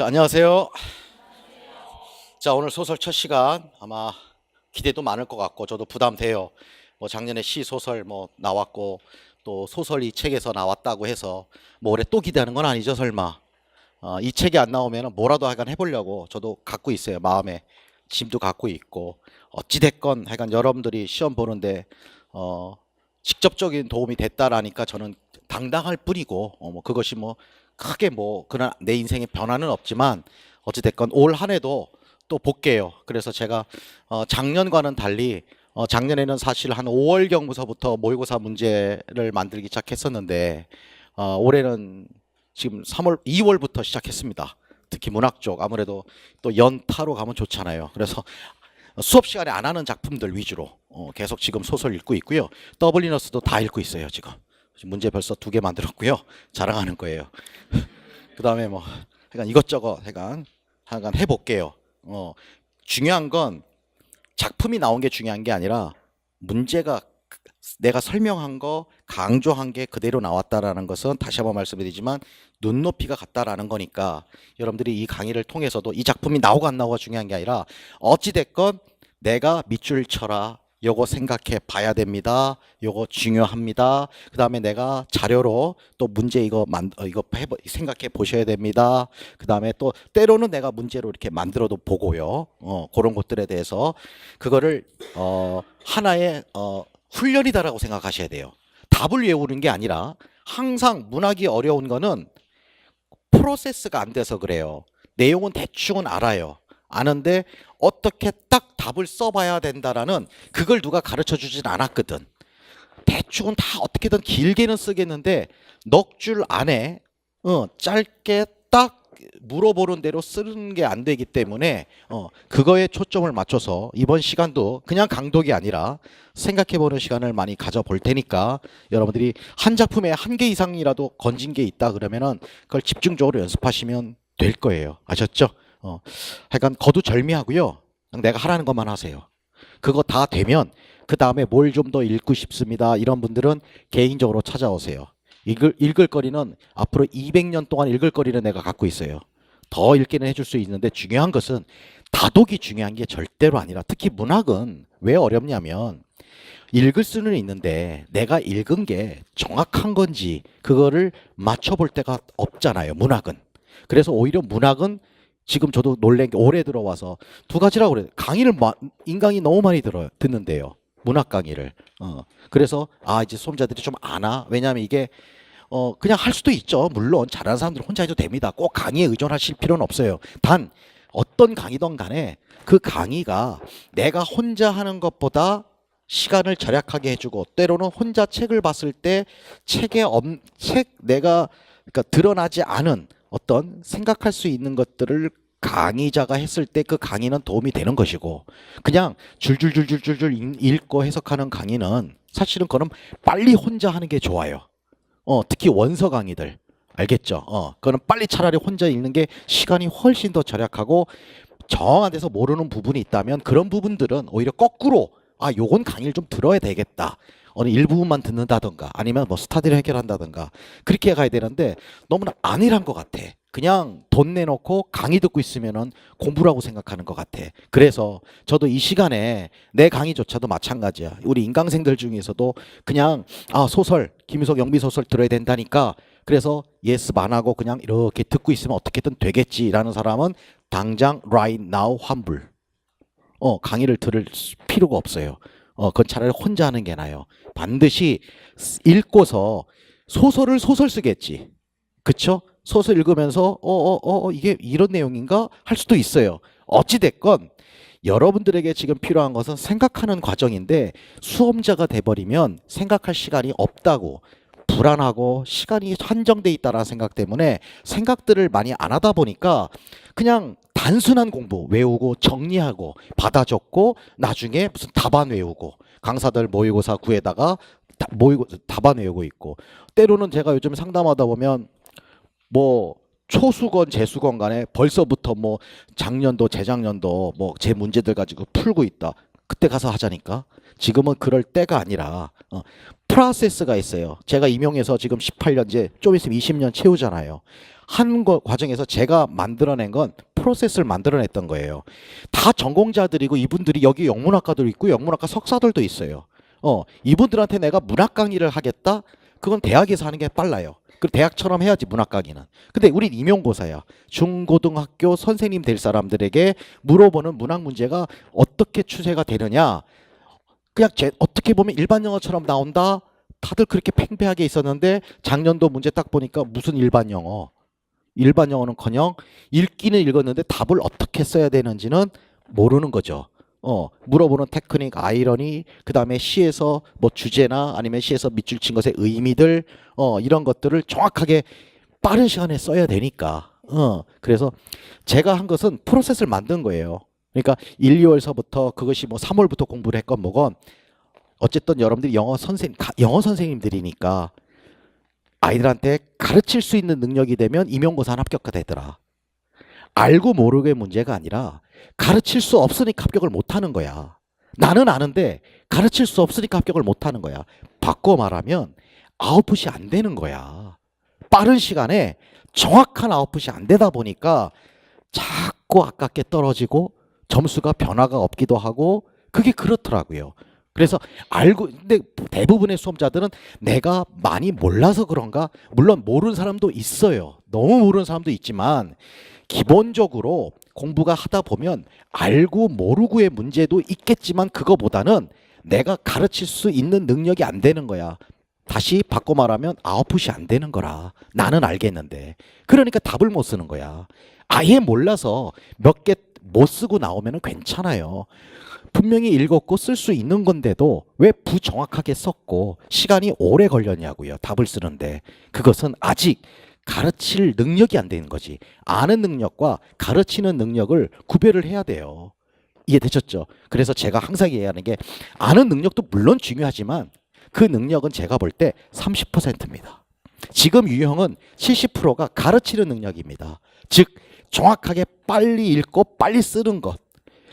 자, 안녕하세요. 자, 오늘 소설 첫 시간 아마 기대도 많을 것 같고 저도 부담돼요. 뭐 작년에 시 소설 뭐 나왔고 또 소설이 책에서 나왔다고 해서 뭐 올해 또 기대하는 건 아니죠, 설마. 이 책이 안 나오면 뭐라도 하여간 해보려고 저도 갖고 있어요. 마음에 짐도 갖고 있고 어찌됐건 하여간 여러분들이 시험 보는데 직접적인 도움이 됐다라니까 저는 당당할 뿐이고 뭐 그것이 뭐 크게 뭐 그런 내 인생의 변화는 없지만 어찌됐건 올 한 해도 또 볼게요. 그래서 제가 작년과는 달리 작년에는 사실 한 5월경부터부터 모의고사 문제를 만들기 시작했었는데 올해는 지금 3월, 2월부터 시작했습니다. 특히 문학 쪽 아무래도 또 연타로 가면 좋잖아요. 그래서 수업 시간에 안 하는 작품들 위주로 계속 지금 소설 읽고 있고요. 더블리너스도 다 읽고 있어요. 지금 문제 벌써 2개 만들었고요. 자랑하는 거예요. 그 다음에 뭐 하여간 이것저것 하여간 해볼게요. 중요한 건 작품이 나온 게 중요한 게 아니라 문제가 내가 설명한 거 강조한 게 그대로 나왔다라는 것은 다시 한번 말씀드리지만 눈높이가 같다라는 거니까 여러분들이 이 강의를 통해서도 이 작품이 나오고 안 나오고가 중요한 게 아니라 어찌됐건 내가 밑줄 쳐라. 요거 생각해 봐야 됩니다. 요거 중요합니다. 그 다음에 내가 자료로 또 문제 이거 생각해 보셔야 됩니다. 그 다음에 또 때로는 내가 문제로 이렇게 만들어도 보고요. 그런 것들에 대해서 그거를 하나의 훈련이다라고 생각하셔야 돼요. 답을 외우는 게 아니라 항상 문학이 어려운 거는 프로세스가 안 돼서 그래요. 내용은 대충은 알아요. 아는데 어떻게 딱 답을 써봐야 된다라는 그걸 누가 가르쳐 주진 않았거든. 대충은 다 어떻게든 길게는 쓰겠는데 넉 줄 안에 짧게 딱 물어보는 대로 쓰는 게 안 되기 때문에 그거에 초점을 맞춰서 이번 시간도 그냥 강독이 아니라 생각해보는 시간을 많이 가져볼 테니까 여러분들이 한 작품에 한 개 이상이라도 건진 게 있다 그러면은 그걸 집중적으로 연습하시면 될 거예요. 아셨죠? 하여간 거두절미하고요. 내가 하라는 것만 하세요. 그거 다 되면 그 다음에 뭘 좀 더 읽고 싶습니다. 이런 분들은 개인적으로 찾아오세요. 읽을 거리는 앞으로 200년 동안 읽을 거리는 내가 갖고 있어요. 더 읽기는 해줄 수 있는데 중요한 것은 다독이 중요한 게 절대로 아니라 특히 문학은 왜 어렵냐면 읽을 수는 있는데 내가 읽은 게 정확한 건지 그거를 맞춰볼 때가 없잖아요. 문학은. 그래서 오히려 문학은 지금 저도 놀란 게 올해 들어와서 2가지라고 그래요. 강의를 인강이 너무 많이 듣는데요. 문학 강의를. 그래서 이제 수험자들이 좀 아나? 왜냐하면 이게 그냥 할 수도 있죠. 물론 잘하는 사람들은 혼자 해도 됩니다. 꼭 강의에 의존하실 필요는 없어요. 단 어떤 강의든 간에 그 강의가 내가 혼자 하는 것보다 시간을 절약하게 해주고 때로는 혼자 책을 봤을 때 내가 그러니까 드러나지 않은 어떤 생각할 수 있는 것들을 강의자가 했을 때 그 강의는 도움이 되는 것이고 그냥 줄줄줄줄줄줄 읽고 해석하는 강의는 사실은 그럼 빨리 혼자 하는 게 좋아요. 특히 원서 강의들 알겠죠? 그거는 빨리 차라리 혼자 읽는 게 시간이 훨씬 더 절약하고 정한 데서 모르는 부분이 있다면 그런 부분들은 오히려 거꾸로 요건 강의를 좀 들어야 되겠다. 어느 일부분만 듣는다던가 아니면 뭐 스타디를 해결한다던가 그렇게 가야 되는데 너무나 안일한 것 같아. 그냥 돈 내놓고 강의 듣고 있으면은 공부라고 생각하는 것 같아. 그래서 저도 이 시간에 내 강의조차도 마찬가지야. 우리 인강생들 중에서도 그냥 소설 김유석 영미 소설 들어야 된다니까 그래서 예스만 하고 그냥 이렇게 듣고 있으면 어떻게든 되겠지라는 사람은 당장 right now 환불. 강의를 들을 필요가 없어요. 그건 차라리 혼자 하는 게 나아요. 반드시 읽고서 소설 쓰겠지. 그쵸? 소설 읽으면서 이게 이런 내용인가 할 수도 있어요. 어찌됐건 여러분들에게 지금 필요한 것은 생각하는 과정인데 수험자가 돼버리면 생각할 시간이 없다고 불안하고 시간이 한정돼 있다는 생각 때문에 생각들을 많이 안 하다 보니까 그냥 단순한 공부 외우고 정리하고 받아 적고 나중에 무슨 답안 외우고 강사들 모의고사 구에다가 답안 외우고 있고 때로는 제가 요즘 상담하다 보면 뭐 초수건 재수건 간에 벌써부터 뭐 작년도 재작년도 뭐 제 문제들 가지고 풀고 있다. 그때 가서 하자니까. 지금은 그럴 때가 아니라 프로세스가 있어요. 제가 임용해서 지금 18년째 좀 있으면 20년 채우잖아요. 하는 거 과정에서 제가 만들어낸 건 프로세스를 만들어냈던 거예요. 다 전공자들이고 이분들이 여기 영문학과도 있고 영문학과 석사들도 있어요. 이분들한테 내가 문학 강의를 하겠다? 그건 대학에서 하는 게 빨라요. 그 대학처럼 해야지 문학 강의는. 근데 우린 임용고사야. 중고등학교 선생님 될 사람들에게 물어보는 문학 문제가 어떻게 추세가 되느냐. 그냥 어떻게 보면 일반 영어처럼 나온다. 다들 그렇게 팽팽하게 있었는데 작년도 문제 딱 보니까 무슨 일반 영어. 일반 영어는커녕 읽기는 읽었는데 답을 어떻게 써야 되는지는 모르는 거죠. 물어보는 테크닉, 아이러니, 그 다음에 시에서 뭐 주제나 아니면 시에서 밑줄 친 것의 의미들, 이런 것들을 정확하게 빠른 시간에 써야 되니까. 그래서 제가 한 것은 프로세스를 만든 거예요. 그러니까 1, 2월서부터 그것이 뭐 3월부터 공부를 했건 뭐건 어쨌든 여러분들이 영어 선생님들이니까 아이들한테 가르칠 수 있는 능력이 되면 임용고사는 합격가 되더라. 알고 모르고의 문제가 아니라 가르칠 수 없으니까 합격을 못하는 거야. 나는 아는데 가르칠 수 없으니까 합격을 못하는 거야. 바꿔 말하면 아웃풋이 안 되는 거야. 빠른 시간에 정확한 아웃풋이 안 되다 보니까 자꾸 아깝게 떨어지고 점수가 변화가 없기도 하고 그게 그렇더라고요. 그래서 근데 대부분의 수험자들은 내가 많이 몰라서 그런가? 물론 모르는 사람도 있어요. 너무 모르는 사람도 있지만 기본적으로 공부가 하다 보면 알고 모르고의 문제도 있겠지만 그거보다는 내가 가르칠 수 있는 능력이 안 되는 거야. 다시 바꿔 말하면 아웃풋이 안 되는 거라. 나는 알겠는데. 그러니까 답을 못 쓰는 거야. 아예 몰라서 몇 개 못 쓰고 나오면 괜찮아요. 분명히 읽었고 쓸 수 있는 건데도 왜 부정확하게 썼고 시간이 오래 걸렸냐고요. 답을 쓰는데. 그것은 아직 가르칠 능력이 안 되는 거지. 아는 능력과 가르치는 능력을 구별을 해야 돼요. 이해되셨죠? 그래서 제가 항상 얘기하는 게 아는 능력도 물론 중요하지만 그 능력은 제가 볼 때 30%입니다. 지금 유형은 70%가 가르치는 능력입니다. 즉 정확하게 빨리 읽고 빨리 쓰는 것.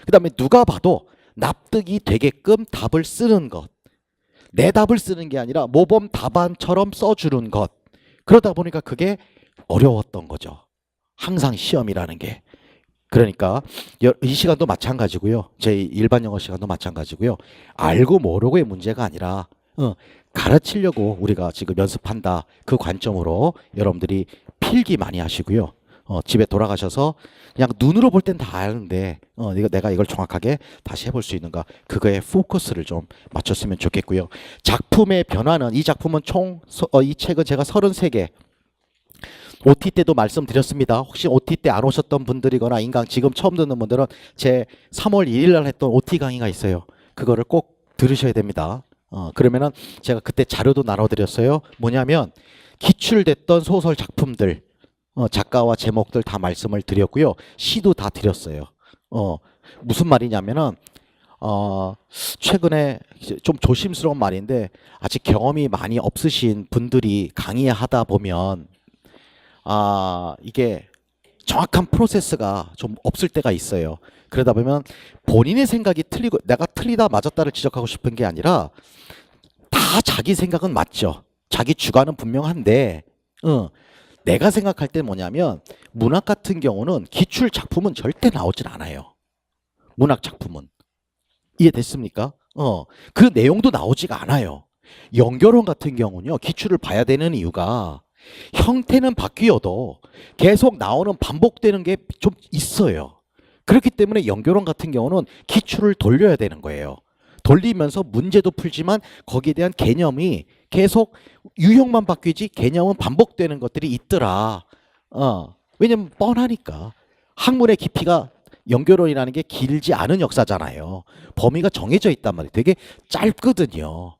그 다음에 누가 봐도 납득이 되게끔 답을 쓰는 것. 내 답을 쓰는 게 아니라 모범 답안처럼 써주는 것. 그러다 보니까 그게 어려웠던 거죠. 항상 시험이라는 게. 그러니까 이 시간도 마찬가지고요. 제 일반 영어 시간도 마찬가지고요. 알고 모르고의 문제가 아니라 가르치려고 우리가 지금 연습한다. 그 관점으로 여러분들이 필기 많이 하시고요. 집에 돌아가셔서 그냥 눈으로 볼 땐 다 아는데 내가 이걸 정확하게 다시 해볼 수 있는가 그거에 포커스를 좀 맞췄으면 좋겠고요. 작품의 변화는 이 작품은 이 책은 제가 33개 OT 때도 말씀드렸습니다. 혹시 OT 때 안 오셨던 분들이거나 인강 지금 처음 듣는 분들은 제 3월 1일 날 했던 OT 강의가 있어요. 그거를 꼭 들으셔야 됩니다. 그러면은 제가 그때 자료도 나눠드렸어요. 뭐냐면 기출됐던 소설 작품들 작가와 제목들 다 말씀을 드렸고요. 시도 다 드렸어요. 무슨 말이냐면은 최근에 좀 조심스러운 말인데 아직 경험이 많이 없으신 분들이 강의하다 보면 이게 정확한 프로세스가 좀 없을 때가 있어요. 그러다 보면 본인의 생각이 틀리고 내가 틀리다 맞았다를 지적하고 싶은 게 아니라 다 자기 생각은 맞죠. 자기 주관은 분명한데 내가 생각할 때 뭐냐면 문학 같은 경우는 기출 작품은 절대 나오질 않아요. 문학 작품은. 이해됐습니까? 그 내용도 나오지가 않아요. 연결론 같은 경우는요. 기출을 봐야 되는 이유가 형태는 바뀌어도 계속 나오는 반복되는 게 좀 있어요. 그렇기 때문에 연결론 같은 경우는 기출을 돌려야 되는 거예요. 돌리면서 문제도 풀지만 거기에 대한 개념이 계속 유형만 바뀌지 개념은 반복되는 것들이 있더라. 왜냐면 뻔하니까. 학문의 깊이가 연결론이라는 게 길지 않은 역사잖아요. 범위가 정해져 있단 말이에요. 되게 짧거든요.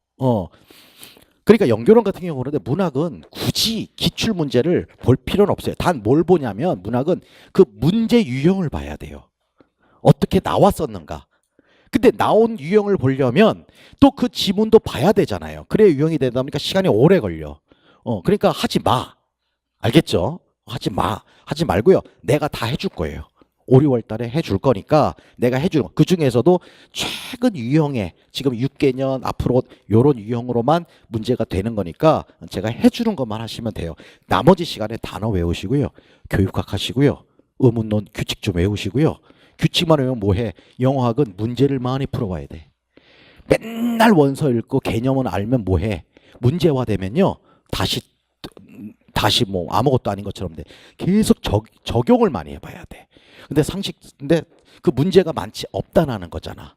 그러니까 연결론 같은 경우는 문학은 굳이 기출 문제를 볼 필요는 없어요. 단 뭘 보냐면 문학은 그 문제 유형을 봐야 돼요. 어떻게 나왔었는가. 근데 나온 유형을 보려면 또 그 지문도 봐야 되잖아요. 그래야 유형이 되다 보니까 시간이 오래 걸려. 그러니까 하지 마. 알겠죠? 하지 마. 하지 말고요. 내가 다 해줄 거예요. 5, 6월 달에 해줄 거니까 내가 해주는 거. 그 중에서도 최근 유형의 지금 6개년 앞으로 요런 유형으로만 문제가 되는 거니까 제가 해주는 것만 하시면 돼요. 나머지 시간에 단어 외우시고요. 교육학 하시고요. 의문론 규칙 좀 외우시고요. 규칙만 외우면 뭐해? 영어학은 문제를 많이 풀어봐야 돼. 맨날 원서 읽고 개념은 알면 뭐해? 문제화되면요. 다시 뭐 아무것도 아닌 것처럼 돼. 계속 적용을 많이 해봐야 돼. 근데 그 문제가 많지 없다는 거잖아.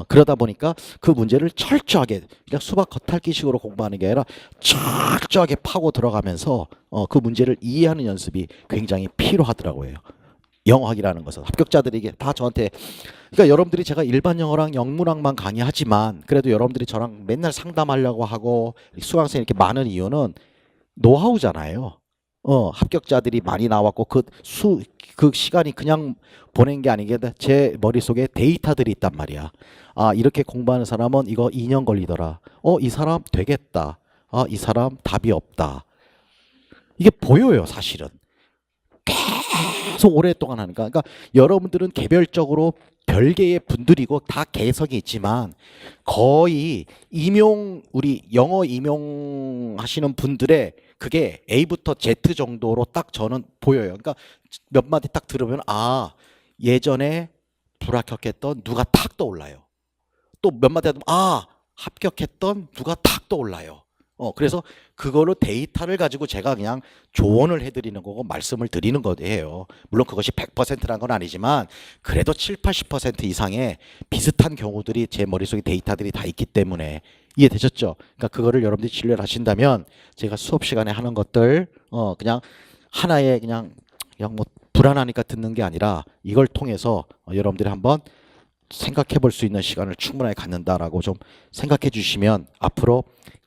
그러다 보니까 그 문제를 철저하게 그냥 수박 겉핥기식으로 공부하는 게 아니라 철저하게 파고 들어가면서 그 문제를 이해하는 연습이 굉장히 필요하더라고요. 영어학이라는 것은 합격자들이 이게 다 저한테 그러니까 여러분들이 제가 일반 영어랑 영문학만 강의하지만 그래도 여러분들이 저랑 맨날 상담하려고 하고 수강생이 이렇게 많은 이유는 노하우잖아요. 합격자들이 많이 나왔고 그 시간이 그냥 보낸 게 아니게 제 머릿속에 데이터들이 있단 말이야. 아, 이렇게 공부하는 사람은 이거 2년 걸리더라. 이 사람 되겠다. 아, 이 사람 답이 없다. 이게 보여요, 사실은. 계속 오랫동안 하니까. 그러니까 여러분들은 개별적으로 별개의 분들이고 다 개성이 있지만 거의 우리 영어 임용하시는 분들의 그게 A부터 Z 정도로 딱 저는 보여요. 그러니까 몇 마디 딱 들으면 아, 예전에 불합격했던 누가 탁 떠올라요. 또 몇 마디 하면 아, 합격했던 누가 탁 떠올라요. 그래서 그거로 데이터를 가지고 제가 그냥 조언을 해드리는 거고 말씀을 드리는 거예요. 물론 그것이 100%란 건 아니지만 그래도 7, 80% 이상의 비슷한 경우들이 제 머릿속에 데이터들이 다 있기 때문에 이해되셨죠? 그러니까 그거를 여러분들이 진료를 하신다면 제가 수업 시간에 하는 것들 그냥 하나의 그냥 뭐 불안하니까 듣는 게 아니라 이걸 통해서 여러분들이 한번 생각해 볼 수 있는 시간을 충분하게 갖는다라고 좀 생각해 주시면 앞으로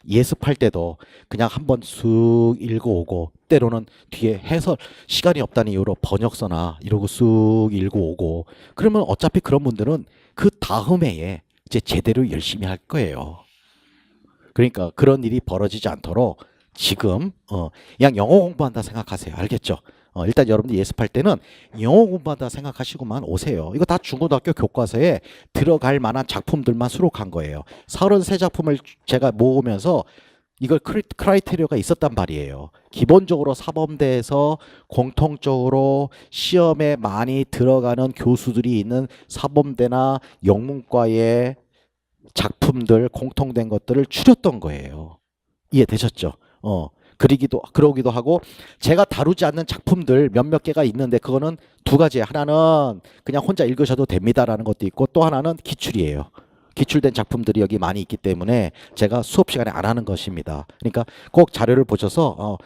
예습할 때도 그냥 한번 쑥 읽어오고 때로는 뒤에 해설 시간이 없다는 이유로 번역서나 이러고 쑥 읽어오고 그러면 어차피 그런 분들은 그 다음 해에 이제 제대로 열심히 할 거예요. 그러니까 그런 일이 벌어지지 않도록 지금 그냥 영어 공부한다 생각하세요. 알겠죠? 일단 여러분들 예습할 때는 영어 공부한다 생각하시고만 오세요. 이거 다 중고등학교 교과서에 들어갈 만한 작품들만 수록한 거예요. 33작품을 제가 모으면서 이걸 크라이테리어가 있었단 말이에요. 기본적으로 사범대에서 공통적으로 시험에 많이 들어가는 교수들이 있는 사범대나 영문과의 작품들 공통된 것들을 추렸던 거예요. 이해되셨죠? 그러기도 하고 제가 다루지 않는 작품들 몇몇 개가 있는데 그거는 두 가지예요. 하나는 그냥 혼자 읽으셔도 됩니다라는 것도 있고 또 하나는 기출이에요. 기출된 작품들이 여기 많이 있기 때문에 제가 수업 시간에 안 하는 것입니다. 그러니까 꼭 자료를 보셔서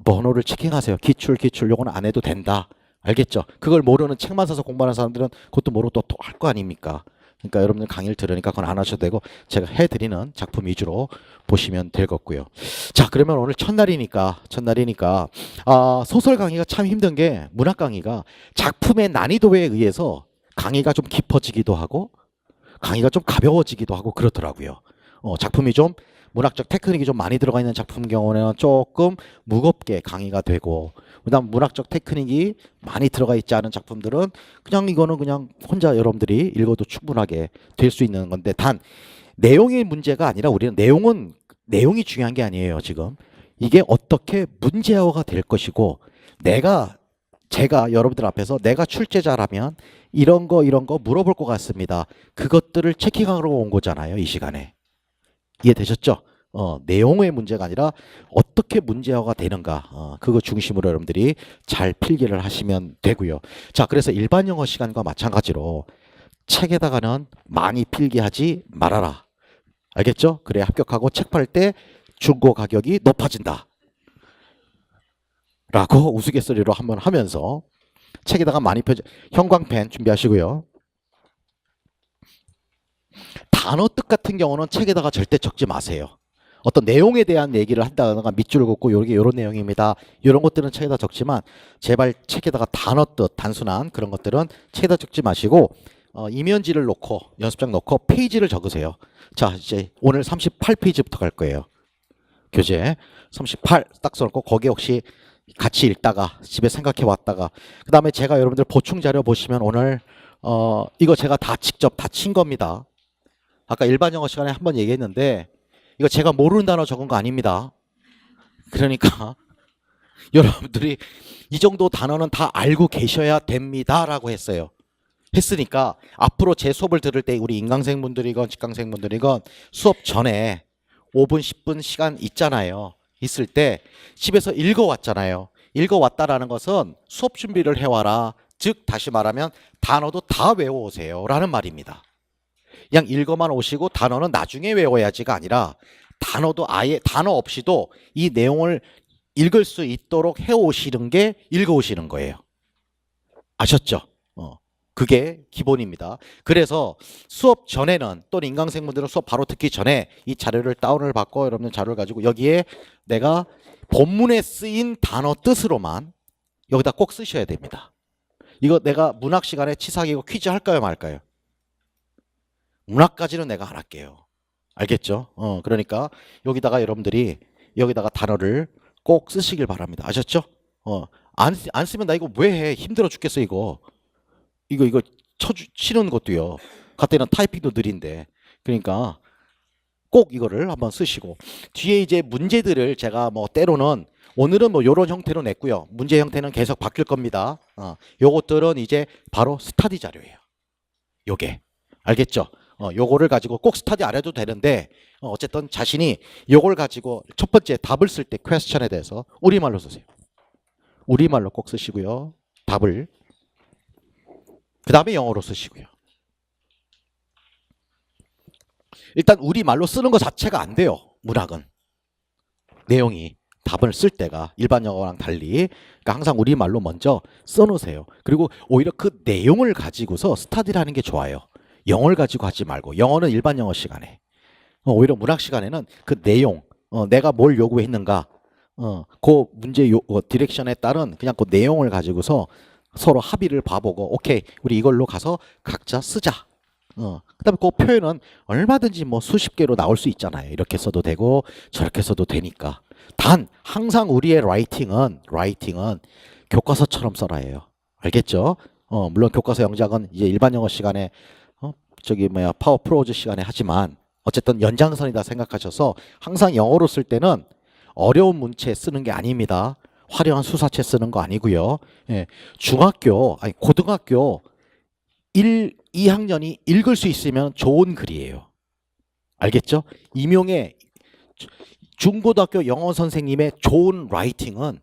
번호를 체킹하세요. 기출 요거는 안 해도 된다. 알겠죠? 그걸 모르는 책만 사서 공부하는 사람들은 그것도 모르고 또 할 거 아닙니까? 그러니까 여러분들 강의를 들으니까 그건 안 하셔도 되고 제가 해드리는 작품 위주로 보시면 될 것 같고요. 자, 그러면 오늘 첫날이니까 소설 강의가 참 힘든 게 문학 강의가 작품의 난이도에 의해서 강의가 좀 깊어지기도 하고 강의가 좀 가벼워지기도 하고 그렇더라고요. 작품이 좀 문학적 테크닉이 좀 많이 들어가 있는 작품 경우에는 조금 무겁게 강의가 되고 그다음 문학적 테크닉이 많이 들어가 있지 않은 작품들은 이거는 그냥 혼자 여러분들이 읽어도 충분하게 될 수 있는 건데 단 내용의 문제가 아니라 우리는 내용이 중요한 게 아니에요. 지금 이게 어떻게 문제화가 될 것이고 제가 여러분들 앞에서 내가 출제자라면 이런 거 물어볼 것 같습니다. 그것들을 체킹하러 온 거잖아요. 이 시간에. 이해되셨죠? 내용의 문제가 아니라 어떻게 문제화가 되는가 그거 중심으로 여러분들이 잘 필기를 하시면 되고요. 자, 그래서 일반 영어 시간과 마찬가지로 책에다가는 많이 필기하지 말아라. 알겠죠? 그래 합격하고 책 팔 때 중고 가격이 높아진다. 라고 우스갯소리로 한번 하면서 책에다가 많이 형광펜 준비하시고요. 단어 뜻 같은 경우는 책에다가 절대 적지 마세요. 어떤 내용에 대한 얘기를 한다거나 밑줄을 긋고 요런 내용입니다. 이런 것들은 책에다 적지만 제발 책에다가 단어 뜻 단순한 그런 것들은 책에다 적지 마시고 이면지를 놓고 연습장 놓고 페이지를 적으세요. 자, 이제 오늘 38페이지부터 갈 거예요. 교재 38 딱 써놓고 거기에 혹시 같이 읽다가 집에 생각해 왔다가 그 다음에 제가 여러분들 보충 자료 보시면 오늘 이거 제가 다 직접 다 친 겁니다. 아까 일반 영어 시간에 한번 얘기했는데 이거 제가 모르는 단어 적은 거 아닙니다. 그러니까 여러분들이 이 정도 단어는 다 알고 계셔야 됩니다라고 했으니까 앞으로 제 수업을 들을 때 우리 인강생분들이건 직강생분들이건 수업 전에 5분 10분 시간 있잖아요. 있을 때 집에서 읽어왔잖아요. 읽어왔다라는 것은 수업 준비를 해와라. 즉 다시 말하면 단어도 다 외워오세요 라는 말입니다. 그냥 읽어만 오시고 단어는 나중에 외워야지가 아니라 단어도 아예 단어 없이도 이 내용을 읽을 수 있도록 해오시는 게 읽어오시는 거예요. 아셨죠? 그게 기본입니다. 그래서 수업 전에는 또는 인강생분들은 수업 바로 듣기 전에 이 자료를 다운을 받고 여러분들 자료를 가지고 여기에 내가 본문에 쓰인 단어 뜻으로만 여기다 꼭 쓰셔야 됩니다. 이거 내가 문학 시간에 치사하고 퀴즈 할까요 말까요? 문학까지는 내가 안 할게요. 알겠죠? 그러니까 여기다가 여러분들이 여기다가 단어를 꼭 쓰시길 바랍니다. 아셨죠? 안 쓰면 나 이거 왜 해? 힘들어 죽겠어 이거. 이거 치는 것도요. 그때는 타이핑도 느린데. 그러니까 꼭 이거를 한번 쓰시고 뒤에 이제 문제들을 제가 뭐 때로는 오늘은 뭐 이런 형태로 냈고요. 문제 형태는 계속 바뀔 겁니다. 요것들은 이제 바로 스터디 자료예요. 요게. 알겠죠? 요거를 가지고 꼭 스터디 안 해도 되는데 어쨌든 자신이 요걸 가지고 첫 번째 답을 쓸 때 퀘스천에 대해서 우리말로 쓰세요. 우리말로 꼭 쓰시고요. 답을 그 다음에 영어로 쓰시고요. 일단 우리말로 쓰는 것 자체가 안 돼요. 문학은. 내용이 답을 쓸 때가 일반 영어랑 달리 그러니까 항상 우리말로 먼저 써놓으세요. 그리고 오히려 그 내용을 가지고서 스터디를 하는 게 좋아요. 영어를 가지고 하지 말고 영어는 일반 영어 시간에 오히려 문학 시간에는 그 내용 내가 뭘 요구했는가 그 문제 디렉션에 따른 그냥 그 내용을 가지고서 서로 합의를 봐보고 오케이 우리 이걸로 가서 각자 쓰자. 그다음에 그 표현은 얼마든지 뭐 수십 개로 나올 수 있잖아요. 이렇게 써도 되고 저렇게 써도 되니까. 단 항상 우리의 라이팅은 교과서처럼 써라 해요. 알겠죠? 물론 교과서 영작은 이제 일반 영어 시간에 파워 프로즈 시간에 하지만 어쨌든 연장선이다 생각하셔서 항상 영어로 쓸 때는 어려운 문체 쓰는 게 아닙니다. 화려한 수사체 쓰는 거 아니고요. 예, 고등학교 1, 2학년이 읽을 수 있으면 좋은 글이에요. 알겠죠? 임용의 중고등학교 영어 선생님의 좋은 라이팅은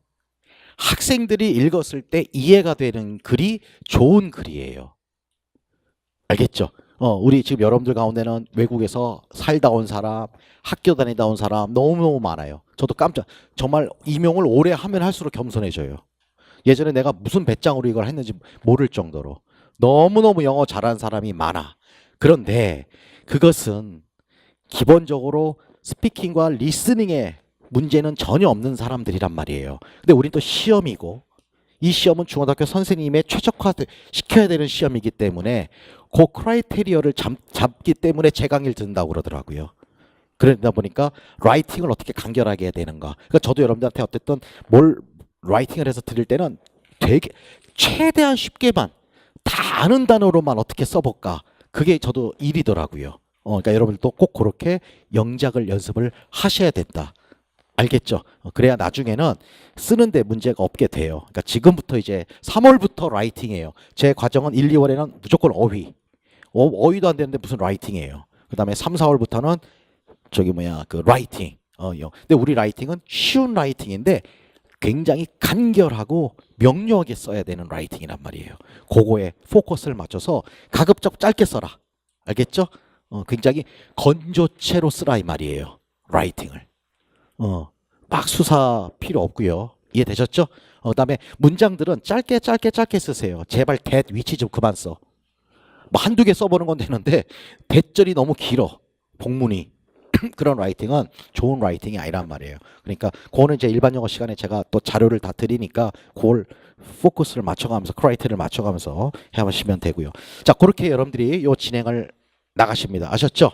학생들이 읽었을 때 이해가 되는 글이 좋은 글이에요. 알겠죠? 우리 지금 여러분들 가운데는 외국에서 살다 온 사람, 학교 다니다 온 사람 너무너무 많아요. 저도 정말 임용을 오래 하면 할수록 겸손해져요. 예전에 내가 무슨 배짱으로 이걸 했는지 모를 정도로 너무너무 영어 잘하는 사람이 많아. 그런데 그것은 기본적으로 스피킹과 리스닝에 문제는 전혀 없는 사람들이란 말이에요. 근데 우린 또 시험이고 이 시험은 중고등학교 선생님의 최적화시켜야 되는 시험이기 때문에 그 크라이테리어를 잡기 때문에 제 강의를 듣는다고 그러더라고요. 그러다 보니까 라이팅을 어떻게 간결하게 해야 되는가. 그러니까 저도 여러분들한테 어쨌든 뭘 라이팅을 해서 드릴 때는 되게 최대한 쉽게만 다 아는 단어로만 어떻게 써볼까. 그게 저도 일이더라고요. 그러니까 여러분들도 꼭 그렇게 영작을 연습을 하셔야 된다. 알겠죠? 그래야 나중에는 쓰는데 문제가 없게 돼요. 그러니까 지금부터 이제 3월부터 라이팅이에요. 제 과정은 1, 2월에는 무조건 어휘. 어휘도 안 되는데 무슨 라이팅이에요. 그 다음에 3, 4월부터는 그 라이팅. 근데 우리 라이팅은 쉬운 라이팅인데 굉장히 간결하고 명료하게 써야 되는 라이팅이란 말이에요. 그거에 포커스를 맞춰서 가급적 짧게 써라. 알겠죠? 굉장히 건조체로 쓰라 이 말이에요. 라이팅을. 막 수사 필요 없고요. 이해되셨죠? 그다음에 문장들은 짧게 쓰세요. 제발 that, which 좀 그만 써. 뭐 한두 개 써보는 건 되는데 대절이 너무 길어. 복문이. 그런 라이팅은 좋은 라이팅이 아니란 말이에요. 그러니까 그거는 이제 일반 영어 시간에 제가 또 자료를 다 드리니까 그걸 포커스를 맞춰가면서 크라이테리어를 맞춰가면서 해보시면 되고요. 자, 그렇게 여러분들이 요 진행을 나가십니다. 아셨죠?